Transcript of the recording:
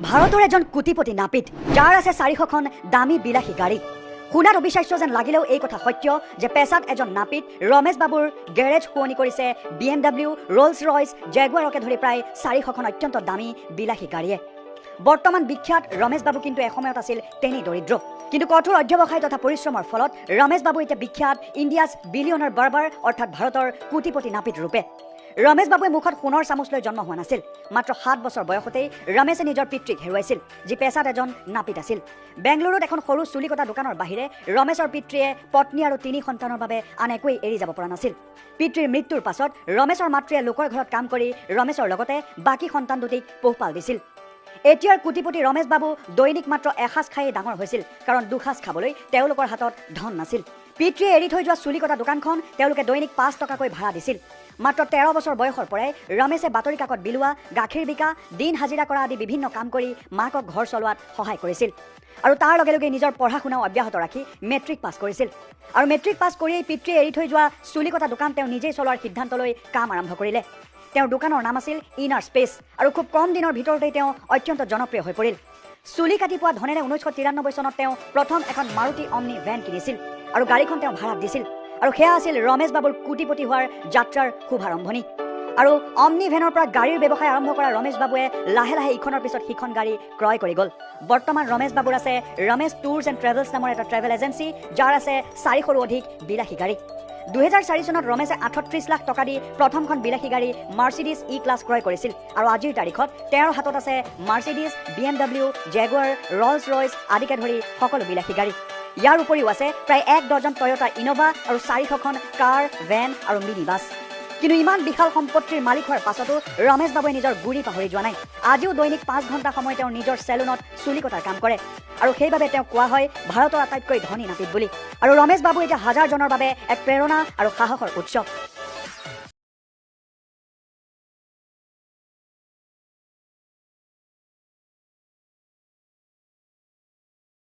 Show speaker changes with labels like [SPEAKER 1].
[SPEAKER 1] ভাৰতৰ এজন কোটিপতি নাপিত যাৰ আছে 400খন দামী বিলাসী গাড়ী শুনাত অবিশ্বাস্য যেন লাগিলেও এই কথা সত্য যে পেছাত এজন নাপিত ৰমেশ বাবুৰ গেৰেজ শুৱনি কৰিছে BMW, ৰ'লছ ৰয়ছ, জেগুৱাৰকে ধৰি প্ৰায় 400খন অত্যন্ত দামী বিলাসী গাড়ীয়ে বৰ্তমান বিখ্যাত ৰমেশ বাবু কিন্তু এসময়ত আছিল তেনি দৰিদ্ৰ কিন্তু কঠোৰ অধ্যৱসায় তথা পৰিশ্ৰমৰ ফলত ৰমেশ বাবু এতিয়া বিখ্যাত ইণ্ডিয়াছ বিলিয়নাৰ বাৰ্বাৰ অৰ্থাৎ ভাৰতৰ কোটিপতি নাপিত ৰূপে ৰমেশ বাবুৱে মুখত সোণৰ চামুচ লৈ জন্ম হোৱা নাছিল মাত্ৰ 7 বছৰ বয়সতেই ৰমেশে নিজৰ পিতৃক হেৰুৱাইছিল যি পেছাত এজন নাপিত আছিল বেংগলুৰুত এখন সৰু চুলি কটা দোকানৰ বাহিৰে ৰমেশৰ পিতৃয়ে পত্নী আৰু 3 সন্তানৰ বাবে আন একোৱেই এৰি যাব পৰা নাছিল পিতৃৰ মৃত্যুৰ পাছত ৰমেশৰ মাতৃয়ে লোকৰ ঘৰত কাম কৰি ৰমেশৰ লগতে বাকী সন্তান দুটিক পোহপাল দিছিল এতিয়াৰ কোটিপতি ৰমেশ বাবু দৈনিক মাত্ৰ এসাঁজ খাই ডাঙৰ হৈছিল কাৰণ দুসাঁজ খাবলৈ তেওঁলোকৰ হাতত ধন নাছিল পিতৃয়ে এৰি থৈ যোৱা চুলি কটা দোকানখন তেওঁলোকে দৈনিক 5 টকাকৈ ভাড়া দিছিল মাত্ৰ 13 বছৰ বয়সৰ পৰাই ৰমেশে বাতৰি কাকত বিলোৱা গাখীৰ বিকা দিন হাজিৰা কৰা আদি বিভিন্ন কাম কৰি মাকক ঘৰ চলোৱাত সহায় কৰিছিল আৰু তাৰ লগে লগে নিজৰ পঢ়া শুনাও অব্যাহত ৰাখি মেট্ৰিক পাছ কৰিছিল আৰু মেট্ৰিক পাছ কৰিয়েই পিতৃয়ে এৰি থৈ যোৱা চুলি কটা দোকান তেওঁ নিজেই চলোৱাৰ সিদ্ধান্ত লৈ কাম আৰম্ভ কৰিলে তেওঁৰ দোকানৰ নাম আছিল ইনাৰ স্পেচ আৰু খুব কম দিনৰ ভিতৰতেই তেওঁ অত্যন্ত জনপ্ৰিয় হৈ পৰিল চুলি কাটি পোৱা ধনেৰে 1993 চনত তেওঁ প্ৰথম এখন মাৰুতি অমনি ভেন কিনিছিল আৰু গাড়ীখন তেওঁ ভাড়াত দিছিল আৰু সেয়া আছিল ৰমেশ বাবুৰ কোটিপতি হোৱাৰ যাত্ৰাৰ শুভাৰম্ভণি আৰু অমনি ভেনৰ পৰা গাড়ীৰ ব্যৱসায় আৰম্ভ কৰা ৰমেশ বাবুৱে লাহে লাহে ইখনৰ পিছত সিখন গাড়ী ক্ৰয় কৰি গ'ল বৰ্তমান ৰমেশ বাবুৰ আছে ৰমেশ টুৰছ এণ্ড ট্ৰেভেলছ নামৰ এটা ট্ৰেভেল এজেঞ্চি যাৰ আছে 400ৰো অধিক বিলাসী গাড়ী 2004 চনত ৰমেশে 38 লাখ টকা দি প্ৰথমখন বিলাসী গাড়ী মাৰ্চিডিজ ই ক্লাছ ক্ৰয় কৰিছিল আৰু আজিৰ তাৰিখত তেওঁৰ হাতত আছে মাৰ্চিডিজ BMW, জেগুৱাৰ, ৰ'লছ ৰয়ছ আদিকে ধৰি সকলো বিলাসী গাড়ী ইয়াৰ উপৰিও আছে প্ৰায় 1 ডজন টয়োটা ইনোভা আৰু 400খন কাৰ ভেন আৰু মিনি বাছ কিন্তু ইমান বিশাল সম্পত্তিৰ মালিক হোৱাৰ পাছতো ৰমেশ বাবুৱে নিজৰ গুৰি পাহৰি যোৱা নাই আজিও দৈনিক 5 ঘণ্টা সময় তেওঁ নিজৰ চেলুনত চুলি কটাৰ কাম কৰে আৰু সেইবাবে তেওঁ কোৱা হয় ভাৰতৰ আটাইতকৈ ধনী নাপিত বুলি আৰু ৰমেশ বাবু এতিয়া হাজাৰজনৰ বাবে এক প্ৰেৰণা আৰু সাহসৰ উৎস